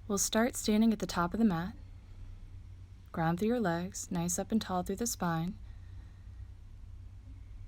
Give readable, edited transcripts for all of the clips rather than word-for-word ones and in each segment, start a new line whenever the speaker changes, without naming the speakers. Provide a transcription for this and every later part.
We'll start standing at the top of the mat. Ground through your legs, nice up and tall through the spine.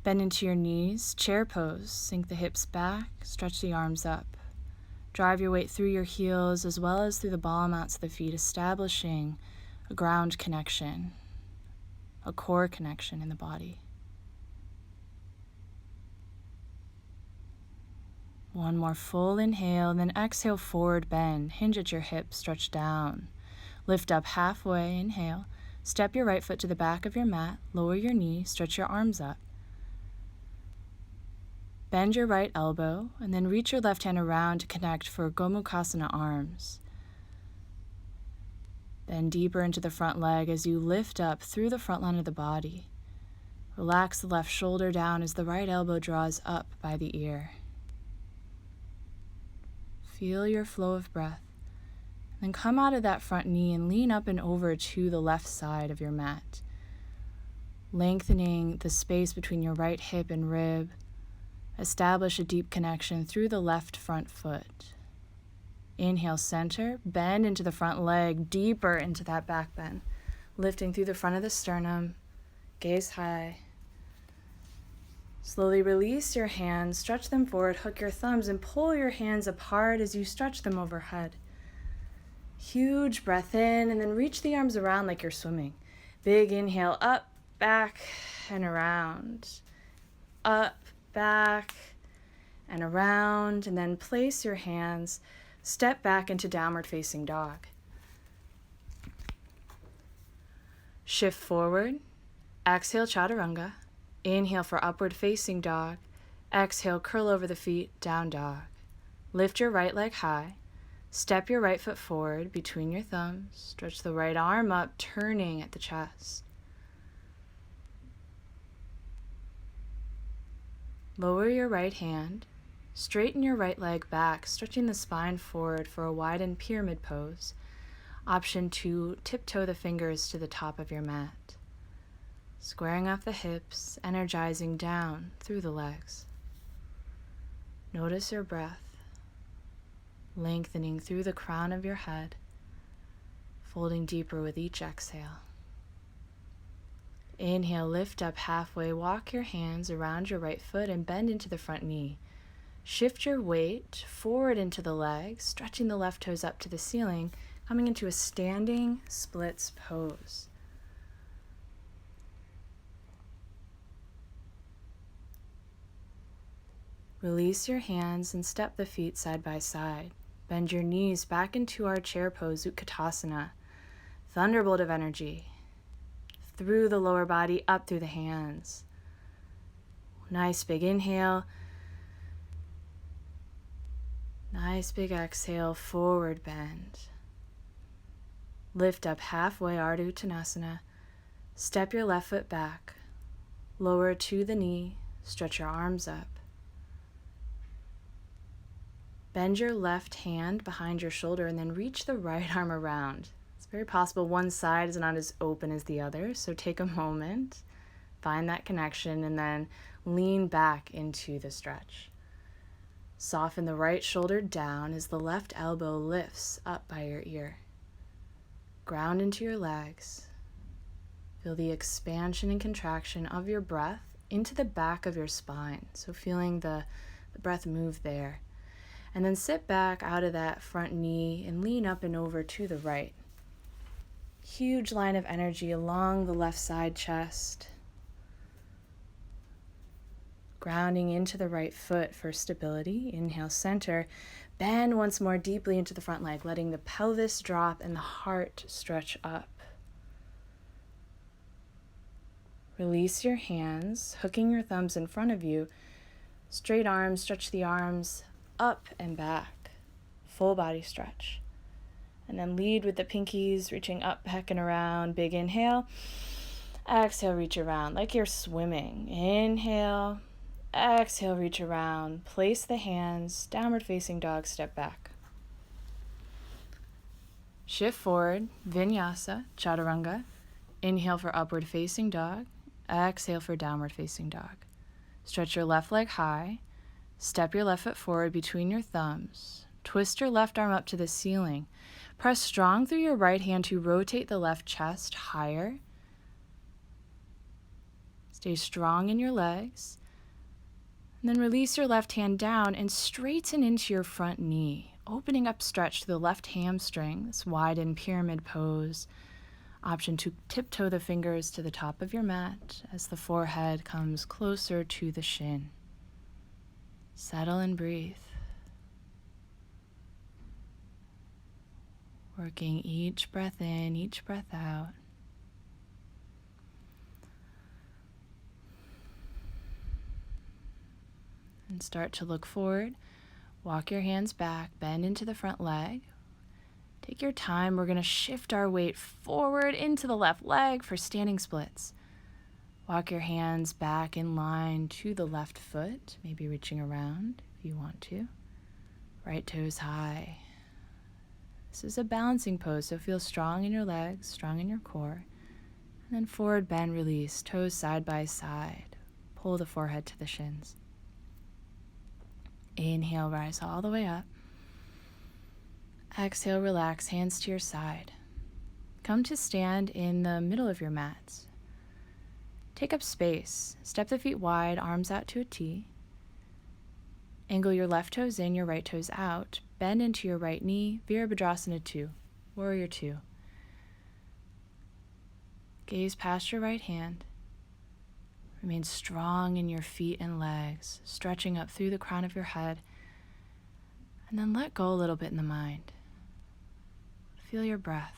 Bend into your knees, chair pose. Sink the hips back, stretch the arms up. Drive your weight through your heels as well as through the ball mounts of the feet, establishing a ground connection, a core connection in the body. One more full inhale, and then exhale, forward bend. Hinge at your hips, stretch down. Lift up halfway, inhale. Step your right foot to the back of your mat, lower your knee, stretch your arms up. Bend your right elbow, and then reach your left hand around to connect for Gomukhasana arms. Bend deeper into the front leg as you lift up through the front line of the body. Relax the left shoulder down as the right elbow draws up by the ear. Feel your flow of breath. Then come out of that front knee and lean up and over to the left side of your mat, lengthening the space between your right hip and rib. Establish a deep connection through the left front foot. Inhale, center, bend into the front leg, deeper into that back bend, lifting through the front of the sternum, gaze high. Slowly release your hands, stretch them forward, hook your thumbs, and pull your hands apart as you stretch them overhead. Huge breath in, and then reach the arms around like you're swimming. Big inhale, up, back, and around. Up, back, and around, and then place your hands, step back into downward facing dog. Shift forward, exhale, chaturanga. Inhale for upward facing dog. Exhale, curl over the feet, down dog. Lift your right leg high. Step your right foot forward between your thumbs. Stretch the right arm up, turning at the chest. Lower your right hand. Straighten your right leg back, stretching the spine forward for a widened pyramid pose. Option 2, tiptoe the fingers to the top of your mat. Squaring off the hips, energizing down through the legs. Notice your breath, lengthening through the crown of your head, folding deeper with each exhale. Inhale, lift up halfway, walk your hands around your right foot and bend into the front knee. Shift your weight forward into the legs, stretching the left toes up to the ceiling, coming into a standing splits pose. Release your hands and step the feet side by side. Bend your knees back into our chair pose, Utkatasana. Thunderbolt of energy. Through the lower body, up through the hands. Nice big inhale. Nice big exhale, forward bend. Lift up halfway, Ardha Uttanasana. Step your left foot back. Lower to the knee, stretch your arms up. Bend your left hand behind your shoulder and then reach the right arm around. It's very possible one side is not as open as the other, so take a moment, find that connection, and then lean back into the stretch. Soften the right shoulder down as the left elbow lifts up by your ear. Ground into your legs. Feel the expansion and contraction of your breath into the back of your spine, so feeling the breath move there. And then sit back out of that front knee and lean up and over to the right. Huge line of energy along the left side chest. Grounding into the right foot for stability. Inhale, center. Bend once more deeply into the front leg, letting the pelvis drop and the heart stretch up. Release your hands, hooking your thumbs in front of you. Straight arms, stretch the arms up and back, full body stretch. And then lead with the pinkies, reaching up, back and around. Big inhale. Exhale, reach around like you're swimming. Inhale. Exhale, reach around. Place the hands, downward facing dog, step back. Shift forward, vinyasa, chaturanga. Inhale for upward facing dog. Exhale for downward facing dog. Stretch your left leg high. Step your left foot forward between your thumbs. Twist your left arm up to the ceiling. Press strong through your right hand to rotate the left chest higher. Stay strong in your legs. And then release your left hand down and straighten into your front knee, opening up stretch to the left hamstring, this widen pyramid pose. Option to tiptoe the fingers to the top of your mat as the forehead comes closer to the shin. Settle and breathe. Working each breath in, each breath out. And start to look forward. Walk your hands back, bend into the front leg. Take your time. We're going to shift our weight forward into the left leg for standing splits. Walk your hands back in line to the left foot, maybe reaching around if you want to. Right toes high. This is a balancing pose, so feel strong in your legs, strong in your core. And then forward bend, release, toes side by side. Pull the forehead to the shins. Inhale, rise all the way up. Exhale, relax, hands to your side. Come to stand in the middle of your mat. Take up space. Step the feet wide, arms out to a T. Angle your left toes in, your right toes out. Bend into your right knee, Virabhadrasana 2, Warrior 2. Gaze past your right hand. Remain strong in your feet and legs, stretching up through the crown of your head. And then let go a little bit in the mind. Feel your breath.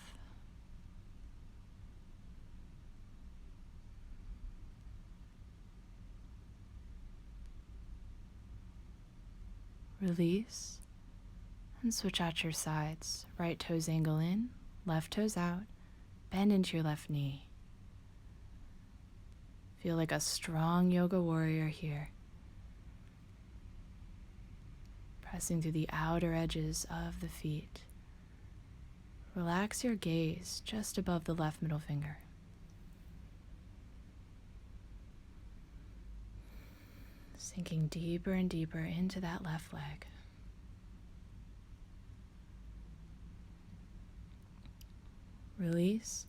Release and switch out your sides. Right toes angle in, left toes out. Bend into your left knee. Feel like a strong yoga warrior here. Pressing through the outer edges of the feet. Relax your gaze just above the left middle finger. Sinking deeper and deeper into that left leg. Release.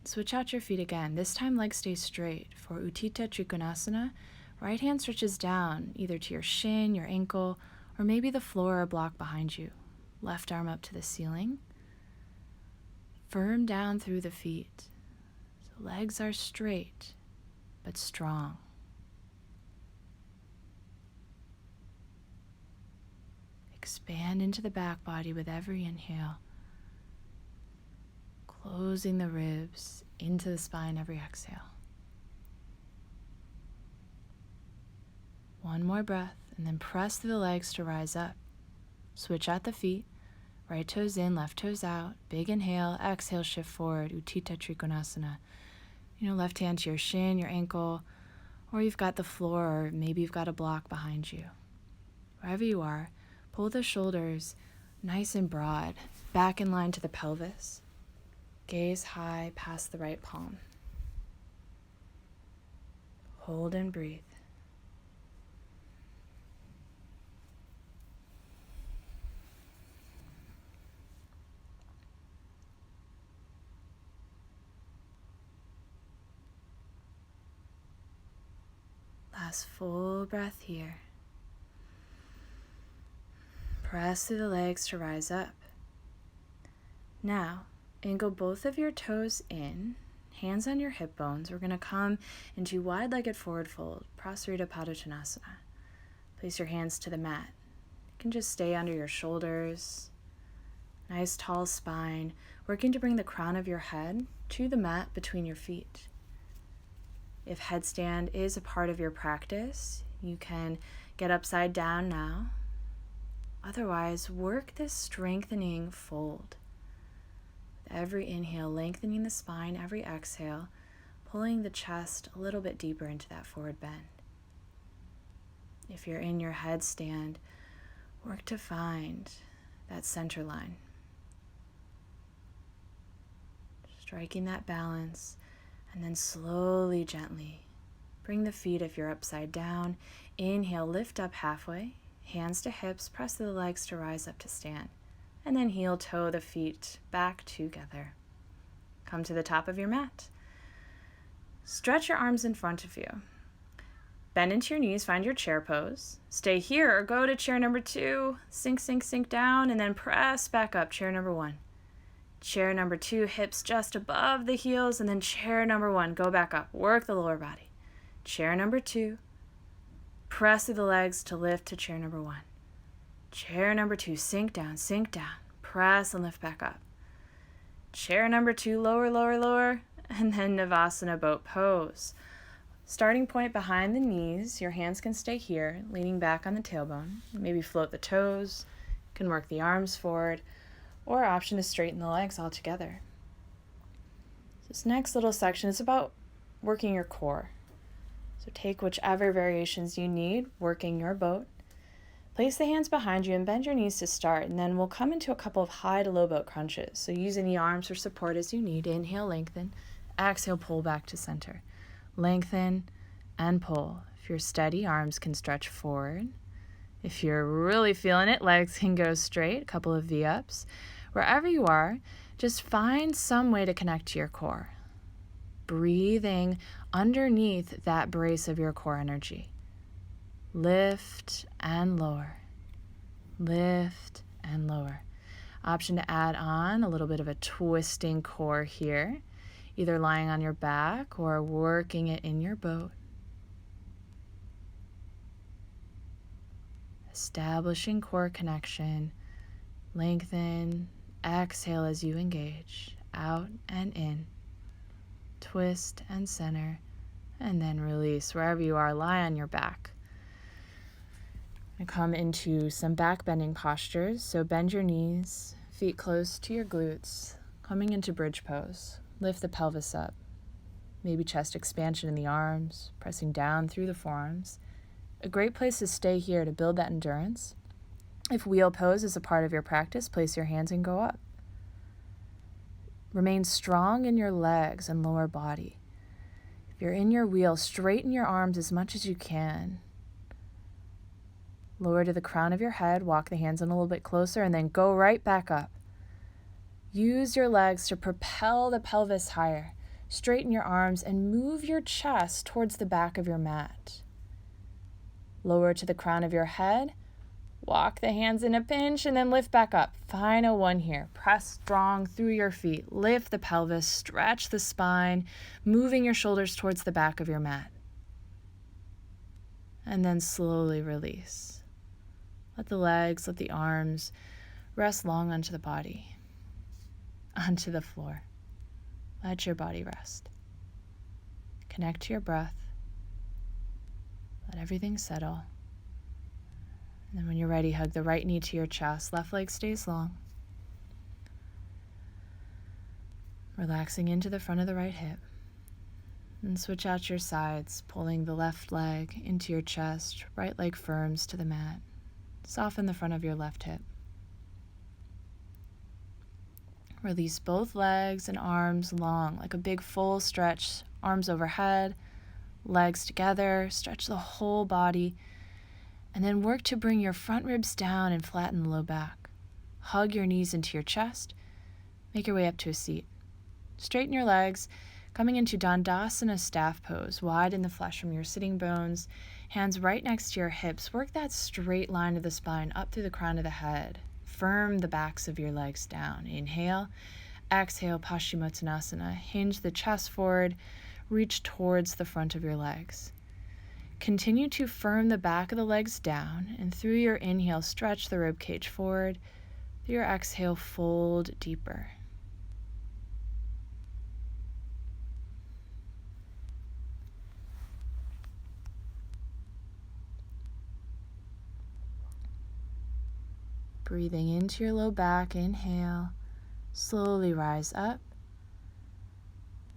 Switch out your feet again. This time legs stay straight. For Utthita Trikonasana, right hand stretches down either to your shin, your ankle, or maybe the floor or block behind you. Left arm up to the ceiling. Firm down through the feet. So legs are straight, but strong. Expand into the back body with every inhale. Closing the ribs into the spine every exhale. One more breath, and then press through the legs to rise up. Switch out the feet. Right toes in, left toes out. Big inhale, exhale, shift forward. Utthita Trikonasana. Left hand to your shin, your ankle, or you've got the floor, or maybe you've got a block behind you. Wherever you are, pull the shoulders nice and broad, back in line to the pelvis. Gaze high past the right palm. Hold and breathe. Last full breath here. Press through the legs to rise up. Now, angle both of your toes in, hands on your hip bones. We're going to come into wide-legged forward fold, Prasarita Padottanasana. Place your hands to the mat. You can just stay under your shoulders. Nice tall spine, working to bring the crown of your head to the mat between your feet. If headstand is a part of your practice, you can get upside down now. Otherwise, work this strengthening fold. With every inhale, lengthening the spine, every exhale, pulling the chest a little bit deeper into that forward bend. If you're in your headstand, work to find that center line. Striking that balance, and then slowly, gently, bring the feet if you're upside down. Inhale, lift up halfway. Hands to hips, press the legs to rise up to stand. And then heel toe the feet back together. Come to the top of your mat. Stretch your arms in front of you. Bend into your knees, find your chair pose. Stay here or go to chair number 2. Sink, sink, sink down, and then press back up, chair number 1. Chair number 2, hips just above the heels, and then chair number 1, go back up. Work the lower body. Chair number 2, press through the legs to lift to chair number 1. Chair number 2, sink down, press and lift back up. Chair number 2, lower, lower, lower, and then Navasana boat pose. Starting point behind the knees, your hands can stay here, leaning back on the tailbone. Maybe float the toes, you can work the arms forward, or option to straighten the legs all together. This next little section is about working your core. So take whichever variations you need, working your boat. Place the hands behind you and bend your knees to start, and then we'll come into a couple of high to low boat crunches. So using the arms for support as you need. Inhale, lengthen. Exhale, pull back to center. Lengthen and pull. If you're steady, arms can stretch forward. If you're really feeling it, legs can go straight, a couple of V-ups. Wherever you are, just find some way to connect to your core. Breathing underneath that brace of your core energy. Lift and lower. Lift and lower. Option to add on a little bit of a twisting core here, either lying on your back or working it in your boat. Establishing core connection. Lengthen. Exhale as you engage. Out and in. Twist and center. And then release. Wherever you are, lie on your back. And come into some back bending postures. So bend your knees, feet close to your glutes. Coming into bridge pose. Lift the pelvis up. Maybe chest expansion in the arms, pressing down through the forearms. A great place to stay here to build that endurance. If wheel pose is a part of your practice, place your hands and go up. Remain strong in your legs and lower body. If you're in your wheel, straighten your arms as much as you can. Lower to the crown of your head, walk the hands in a little bit closer, and then go right back up. Use your legs to propel the pelvis higher. Straighten your arms and move your chest towards the back of your mat. Lower to the crown of your head. Walk the hands in a pinch and then lift back up. Final one here. Press strong through your feet. Lift the pelvis, stretch the spine, moving your shoulders towards the back of your mat. And then slowly release. Let the legs, let the arms rest long onto the body, onto the floor. Let your body rest. Connect to your breath. Let everything settle. And then when you're ready, hug the right knee to your chest. Left leg stays long. Relaxing into the front of the right hip. And switch out your sides, pulling the left leg into your chest. Right leg firms to the mat. Soften the front of your left hip. Release both legs and arms long, like a big full stretch. Arms overhead, legs together. Stretch the whole body. And then work to bring your front ribs down and flatten the low back. Hug your knees into your chest. Make your way up to a seat. Straighten your legs, coming into Dandasana staff pose. Widen the flesh from your sitting bones. Hands right next to your hips. Work that straight line of the spine up through the crown of the head. Firm the backs of your legs down. Inhale. Exhale, Paschimottanasana. Hinge the chest forward. Reach towards the front of your legs. Continue to firm the back of the legs down, and through your inhale, stretch the rib cage forward. Through your exhale, fold deeper. Breathing into your low back, inhale, slowly rise up.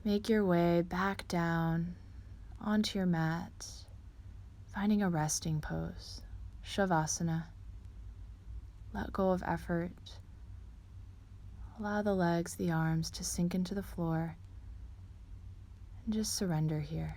Make your way back down onto your mat. Finding a resting pose, Shavasana. Let go of effort. Allow the legs, the arms to sink into the floor. And just surrender here.